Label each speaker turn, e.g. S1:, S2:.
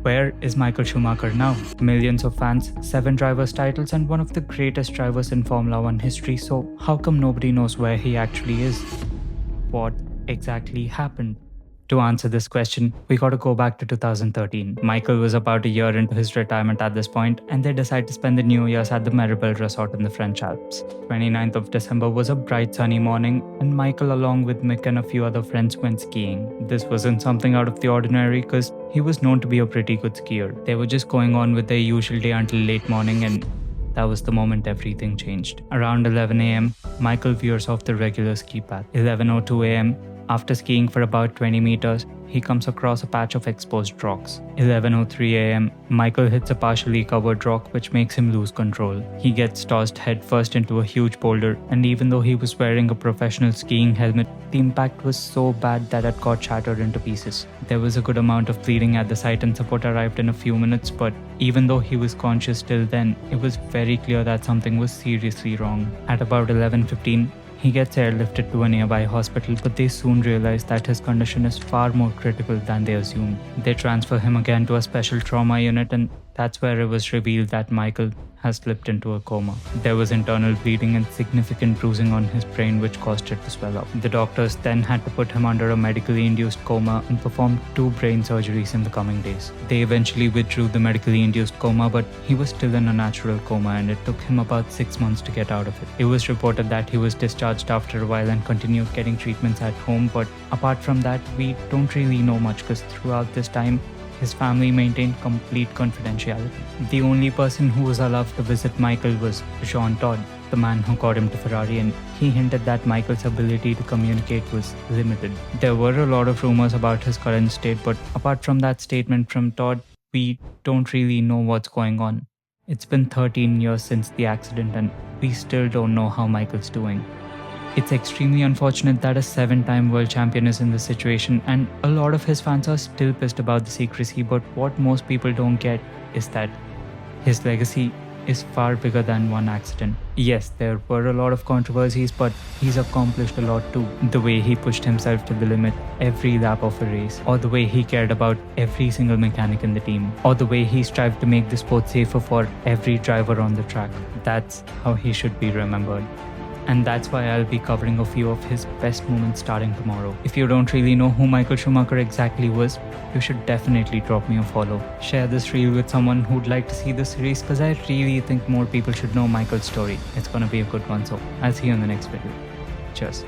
S1: where is Michael Schumacher now? Millions of fans, 7 drivers' titles, and one of the greatest drivers in Formula 1 history, so how come nobody knows where he actually is? What exactly happened? To answer this question, we gotta go back to 2013. Michael was about a year into his retirement at this point, and they decided to spend the New Year's at the Maribel Resort in the French Alps. 29th of December was a bright sunny morning, and Michael along with Mick and a few other friends went skiing. This wasn't something out of the ordinary because he was known to be a pretty good skier. They were just going on with their usual day until late morning, and that was the moment everything changed. Around 11 am, Michael veers off the regular ski path. 11:02 am, after skiing for about 20 meters, he comes across a patch of exposed rocks. 11:03 am, Michael hits a partially covered rock which makes him lose control. He gets tossed headfirst into a huge boulder, and even though he was wearing a professional skiing helmet, the impact was so bad that it got shattered into pieces. There was a good amount of bleeding at the site and support arrived in a few minutes, but even though he was conscious till then, it was very clear that something was seriously wrong. At about 11:15, he gets airlifted to a nearby hospital, but they soon realize that his condition is far more critical than they assumed. They transfer him again to a special trauma unit, and that's where it was revealed that Michael has slipped into a coma. There was internal bleeding and significant bruising on his brain which caused it to swell up. The doctors then had to put him under a medically induced coma and performed 2 brain surgeries in the coming days. They eventually withdrew the medically induced coma, but he was still in a natural coma and it took him about 6 months to get out of it. It was reported that he was discharged after a while and continued getting treatments at home, but apart from that, we don't really know much because throughout this time, his family maintained complete confidentiality. The only person who was allowed to visit Michael was Jean Todt, the man who got him to Ferrari, and he hinted that Michael's ability to communicate was limited. There were a lot of rumors about his current state, but apart from that statement from Todd, we don't really know what's going on. It's been 13 years since the accident and we still don't know how Michael's doing. It's extremely unfortunate that a 7-time world champion is in this situation, and a lot of his fans are still pissed about the secrecy, but what most people don't get is that his legacy is far bigger than one accident. Yes, there were a lot of controversies, but he's accomplished a lot too. The way he pushed himself to the limit every lap of a race, or the way he cared about every single mechanic in the team, or the way he strived to make the sport safer for every driver on the track. That's how he should be remembered. And that's why I'll be covering a few of his best moments starting tomorrow. If you don't really know who Michael Schumacher exactly was, you should definitely drop me a follow. Share this reel with someone who'd like to see the series because I really think more people should know Michael's story. It's gonna be a good one, so I'll see you in the next video. Cheers.